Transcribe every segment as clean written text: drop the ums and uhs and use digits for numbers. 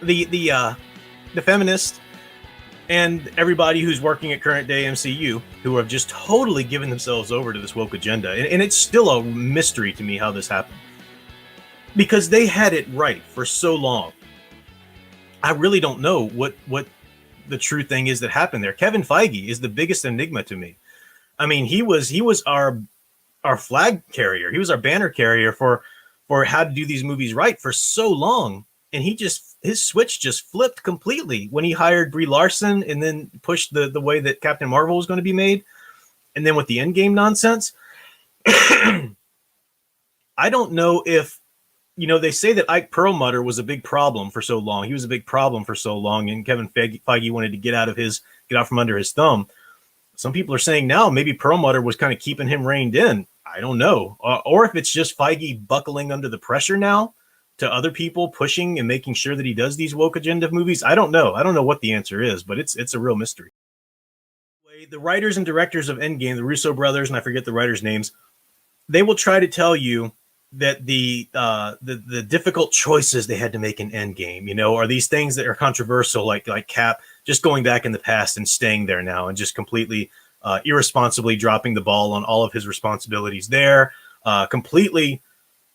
the feminists and everybody who's working at current day MCU who have just totally given themselves over to this woke agenda. And it's still a mystery to me how this happened. Because they had it right for so long. I really don't know what the true thing is that happened there. Kevin Feige is the biggest enigma to me. I mean, he was our flag carrier. He was our banner carrier for how to do these movies right for so long. And his switch just flipped completely when he hired Brie Larson and then pushed the way that Captain Marvel was going to be made. And then with the Endgame nonsense, I don't know if, they say that Ike Perlmutter was a big problem for so long. He was a big problem for so long, and Kevin Feige wanted to get out from under his thumb. Some people are saying now maybe Perlmutter was kind of keeping him reined in. I don't know. Or if it's just Feige buckling under the pressure now to other people pushing and making sure that he does these woke agenda movies. I don't know. I don't know what the answer is, but it's a real mystery. The writers and directors of Endgame, the Russo brothers, and I forget the writers' names, they will try to tell you that the difficult choices they had to make in Endgame, are these things that are controversial, like Cap just going back in the past and staying there now and just completely irresponsibly dropping the ball on all of his responsibilities there, completely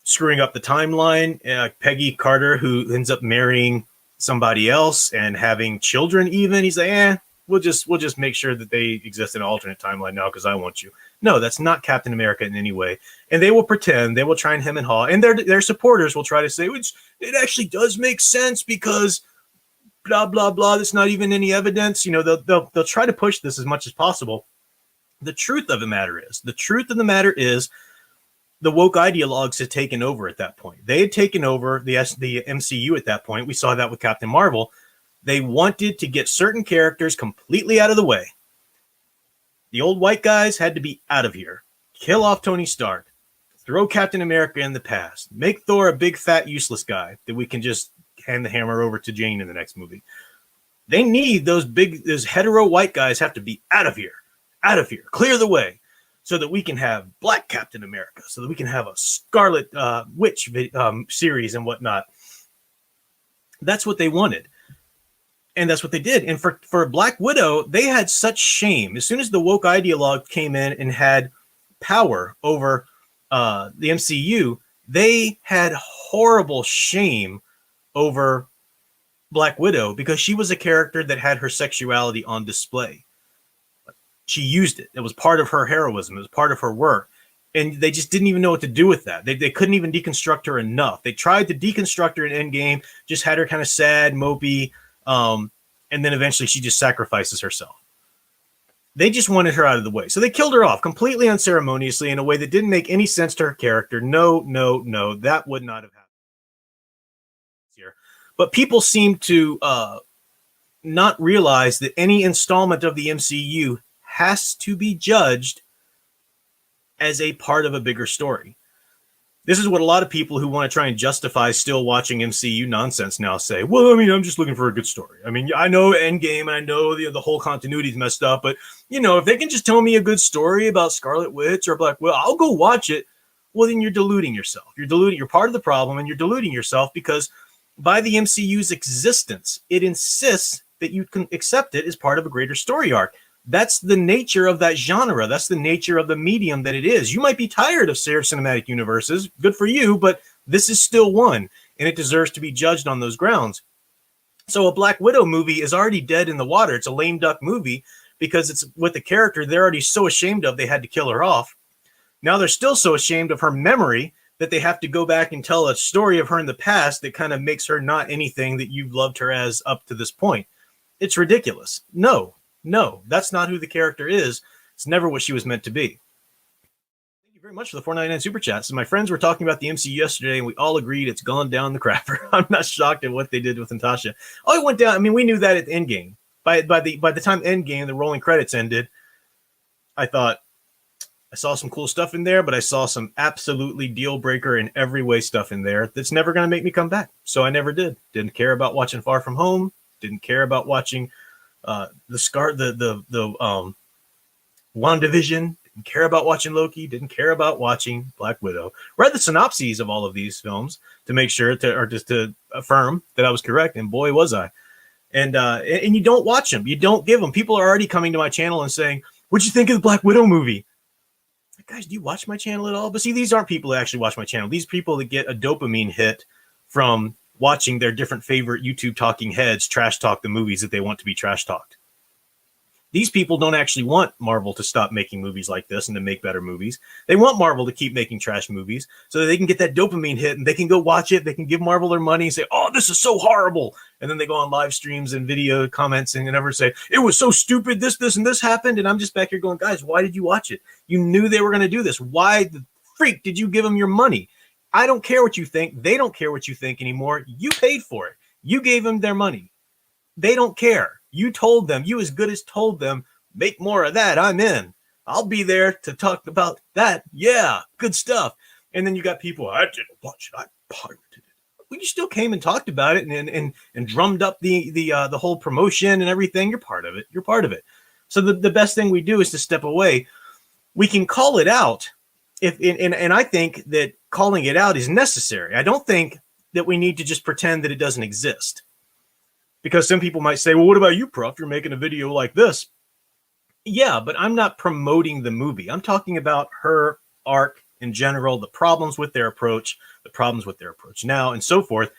screwing up the timeline. Peggy Carter, who ends up marrying somebody else and having children, even he's like, we'll just make sure that they exist in an alternate timeline now because I want you. No, that's not Captain America in any way. And they will pretend, they will try and hem and haw, and their supporters will try to say, which it actually does make sense because blah, blah, blah. There's not even any evidence. They'll try to push this as much as possible. The truth of the matter is the woke ideologues had taken over at that point. They had taken over the MCU at that point. We saw that with Captain Marvel. They wanted to get certain characters completely out of the way. The old white guys had to be out of here. Kill off Tony Stark. Throw Captain America in the past. Make Thor a big, fat, useless guy that we can just hand the hammer over to Jane in the next movie. They need those hetero white guys have to be out of here. Out of here. Clear the way so that we can have Black Captain America, so that we can have a Scarlet Witch series and whatnot. That's what they wanted. And that's what they did. And for Black Widow, they had such shame. As soon as the woke ideologue came in and had power over the MCU, they had horrible shame over Black Widow because she was a character that had her sexuality on display. She used it. It was part of her heroism. It was part of her work. And they just didn't even know what to do with that. They couldn't even deconstruct her enough. They tried to deconstruct her in Endgame, just had her kind of sad, mopey, and then eventually she just sacrifices herself. They just wanted her out of the way. So they killed her off completely unceremoniously in a way that didn't make any sense to her character. No, that would not have happened here. But people seem to not realize that any installment of the MCU has to be judged as a part of a bigger story. This is what a lot of people who want to try and justify still watching MCU nonsense now say. Well, I mean, I'm just looking for a good story. I mean, I know Endgame and I know the whole continuity is messed up, but if they can just tell me a good story about Scarlet Witch or Black Widow, I'll go watch it. Well, then you're deluding yourself. You're part of the problem, and you're deluding yourself because by the MCU's existence, it insists that you can accept it as part of a greater story arc. That's the nature of that genre. That's the nature of the medium that it is. You might be tired of shared cinematic universes. Good for you, but this is still one, and it deserves to be judged on those grounds. So a Black Widow movie is already dead in the water. It's a lame duck movie because it's with the character they're already so ashamed of they had to kill her off. Now they're still so ashamed of her memory that they have to go back and tell a story of her in the past that kind of makes her not anything that you've loved her as up to this point. It's ridiculous. No, that's not who the character is. It's never what she was meant to be. Thank you very much for the $4.99 super chats. So my friends were talking about the MCU yesterday, and we all agreed it's gone down the crapper. I'm not shocked at what they did with Natasha. Oh, it went down. I mean, we knew that at the Endgame. By the time Endgame, the rolling credits ended, I thought I saw some cool stuff in there, but I saw some absolutely deal breaker in every way stuff in there that's never going to make me come back. So I never did. Didn't care about watching Far From Home. Didn't care about watching WandaVision. Didn't care about watching Loki. Didn't care about watching Black Widow. Read the synopses of all of these films to make sure or just to affirm that I was correct. And boy, was I. And you don't watch them. You don't give them. People are already coming to my channel and saying, "What'd you think of the Black Widow movie?" Like, guys, do you watch my channel at all? But see, these aren't people that actually watch my channel. These people that get a dopamine hit from watching their different favorite YouTube talking heads trash talk the movies that they want to be trash talked. These people don't actually want Marvel to stop making movies like this and to make better movies. They want Marvel to keep making trash movies so that they can get that dopamine hit and they can go watch it. They can give Marvel their money and say, "Oh, this is so horrible." And then they go on live streams and video comments and never say, "It was so stupid. This, and this happened." And I'm just back here going, guys, why did you watch it? You knew they were going to do this. Why the freak did you give them your money? I don't care what you think. They don't care what you think anymore. You paid for it. You gave them their money. They don't care. You told them, you as good as told them, make more of that. I'm in. I'll be there to talk about that. Yeah, good stuff. And then you got people, "I didn't watch it. I pirated it." Well, you still came and talked about it and drummed up the whole promotion and everything. You're part of it. You're part of it. So the best thing we do is to step away. We can call it out. And I think that calling it out is necessary. I don't think that we need to just pretend that it doesn't exist. Because some people might say, "Well, what about you, Prof? You're making a video like this." Yeah, but I'm not promoting the movie. I'm talking about her arc in general, the problems with their approach now, and so forth.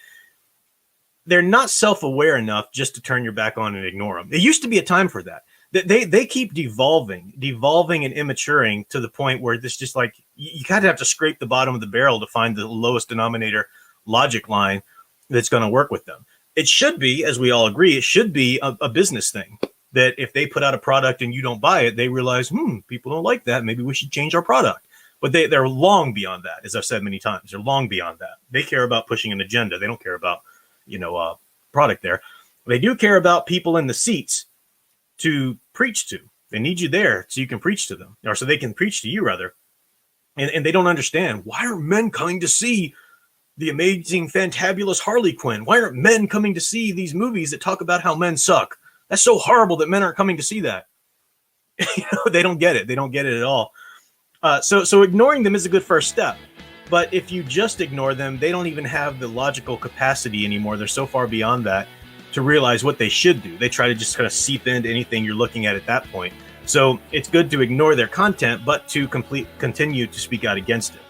They're not self-aware enough just to turn your back on and ignore them. There used to be a time for that. They keep devolving and immaturing to the point where this just like, you kind of have to scrape the bottom of the barrel to find the lowest denominator logic line that's going to work with them. It should be, as we all agree, it should be a business thing that if they put out a product and you don't buy it, they realize, people don't like that. Maybe we should change our product. But they're long beyond that, as I've said many times. They're long beyond that. They care about pushing an agenda. They don't care about, product there. They do care about people in the seats to preach to. They need you there so you can preach to them, or so they can preach to you, rather. And they don't understand, why are men coming to see the amazing, fantabulous Harley Quinn? Why aren't men coming to see these movies that talk about how men suck? That's so horrible that men aren't coming to see that. They don't get it. They don't get it at all. So ignoring them is a good first step. But if you just ignore them, they don't even have the logical capacity anymore. They're so far beyond that to realize what they should do. They try to just kind of seep into anything you're looking at that point. So it's good to ignore their content, but to continue to speak out against it.